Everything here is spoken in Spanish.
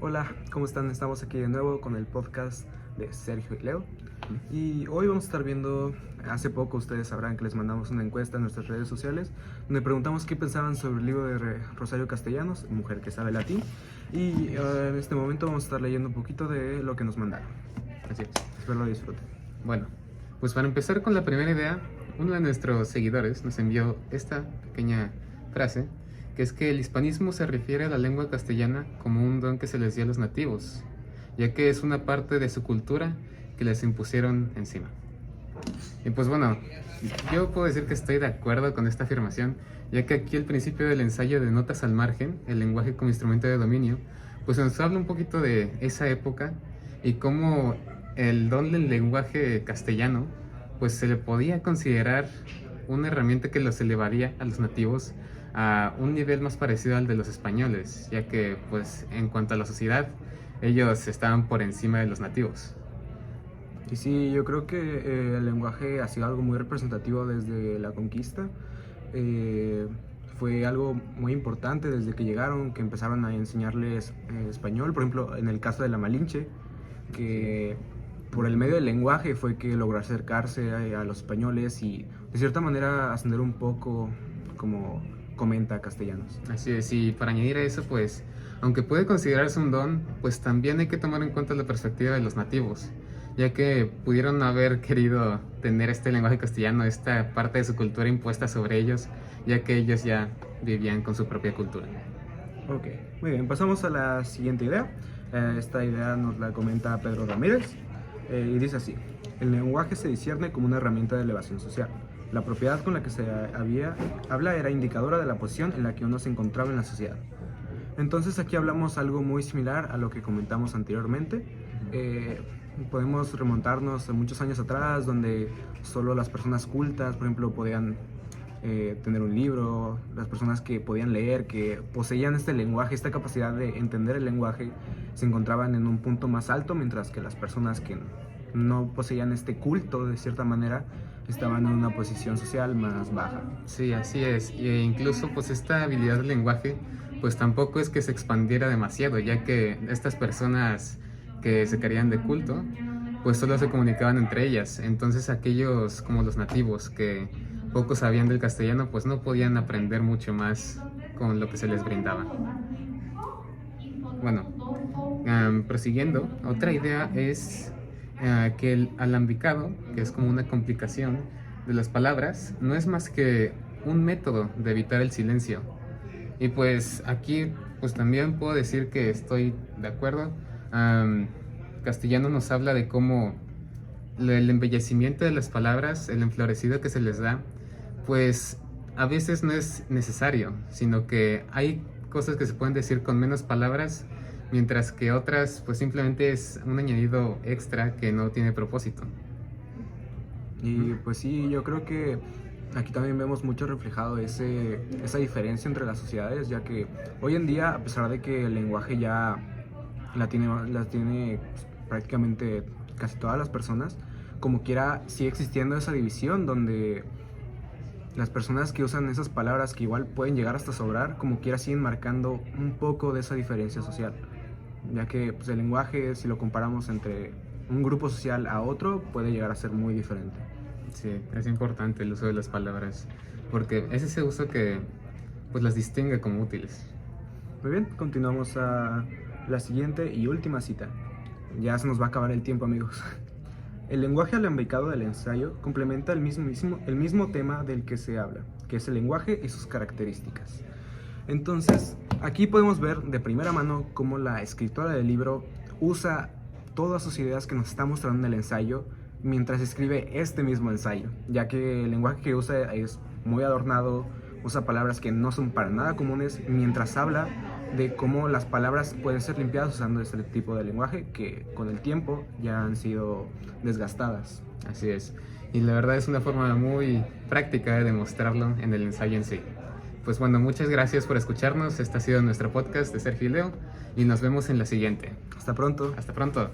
Hola, ¿cómo están? Estamos aquí de nuevo con el podcast de Sergio y Leo. Y hoy vamos a estar viendo, hace poco ustedes sabrán que les mandamos una encuesta en nuestras redes sociales, donde preguntamos qué pensaban sobre el libro de Rosario Castellanos, Mujer que sabe latín. Y en este momento vamos a estar leyendo un poquito de lo que nos mandaron. Así es. Espero lo disfruten. Bueno, pues para empezar con la primera idea, uno de nuestros seguidores nos envió esta pequeña frase, que es que el hispanismo se refiere a la lengua castellana como un don que se les dio a los nativos, ya que es una parte de su cultura que les impusieron encima. Y pues bueno, yo puedo decir que estoy de acuerdo con esta afirmación, ya que aquí el principio del ensayo de Notas al margen, el lenguaje como instrumento de dominio, pues nos habla un poquito de esa época y cómo el don del lenguaje castellano pues se le podía considerar una herramienta que los elevaría a los nativos a un nivel más parecido al de los españoles, ya que pues en cuanto a la sociedad ellos estaban por encima de los nativos. Y sí, yo creo que el lenguaje ha sido algo muy representativo desde la conquista. Fue algo muy importante desde que llegaron, que empezaron a enseñarles español. Por ejemplo, en el caso de la Malinche, que por el medio del lenguaje fue que logró acercarse a los españoles y de cierta manera ascender un poco, como comenta Castellanos. Así es, y para añadir a eso, pues, aunque puede considerarse un don, pues también hay que tomar en cuenta la perspectiva de los nativos, ya que pudieron haber querido tener este lenguaje castellano, esta parte de su cultura impuesta sobre ellos, ya que ellos ya vivían con su propia cultura. Ok, muy bien, pasamos a la siguiente idea. Esta idea nos la comenta Pedro Ramírez y dice así: el lenguaje se discierne como una herramienta de elevación social. La propiedad con la que se habla era indicadora de la posición en la que uno se encontraba en la sociedad. Entonces aquí hablamos algo muy similar a lo que comentamos anteriormente. Podemos remontarnos a muchos años atrás, donde solo las personas cultas, por ejemplo, podían tener un libro. Las personas que podían leer, que poseían este lenguaje, esta capacidad de entender el lenguaje, se encontraban en un punto más alto, mientras que las personas que no poseían este culto, de cierta manera, estaban en una posición social más baja. Sí, así es, e incluso pues esta habilidad del lenguaje pues tampoco es que se expandiera demasiado, ya que estas personas que se creían de culto pues solo se comunicaban entre ellas. Entonces aquellos como los nativos que poco sabían del castellano pues no podían aprender mucho más con lo que se les brindaba. Bueno, prosiguiendo, otra idea es que el alambicado, que es como una complicación de las palabras, no es más que un método de evitar el silencio. Y pues aquí pues también puedo decir que estoy de acuerdo. Castellano nos habla de cómo el embellecimiento de las palabras, el enflorecido que se les da, pues a veces no es necesario, sino que hay cosas que se pueden decir con menos palabras, mientras que otras pues simplemente es un añadido extra que no tiene propósito. Y pues sí, yo creo que aquí también vemos mucho reflejado esa diferencia entre las sociedades, ya que hoy en día, a pesar de que el lenguaje ya la tiene pues, prácticamente casi todas las personas, como quiera sigue existiendo esa división donde las personas que usan esas palabras que igual pueden llegar hasta sobrar, como quiera siguen marcando un poco de esa diferencia social, ya que pues, el lenguaje, si lo comparamos entre un grupo social a otro, puede llegar a ser muy diferente. Sí, es importante el uso de las palabras, porque es ese uso que pues las distingue como útiles. Muy bien, continuamos a la siguiente y última cita. Ya se nos va a acabar el tiempo, amigos. El lenguaje alambicado del ensayo complementa el mismo tema del que se habla, que es el lenguaje y sus características. Entonces, aquí podemos ver de primera mano cómo la escritora del libro usa todas sus ideas que nos está mostrando en el ensayo mientras escribe este mismo ensayo, ya que el lenguaje que usa es muy adornado, usa palabras que no son para nada comunes, mientras habla de cómo las palabras pueden ser limpiadas usando este tipo de lenguaje que con el tiempo ya han sido desgastadas. Así es, y la verdad es una forma muy práctica de demostrarlo en el ensayo en sí. Pues bueno, muchas gracias por escucharnos. Este ha sido nuestro podcast de Sergio y Leo y nos vemos en la siguiente. Hasta pronto. Hasta pronto.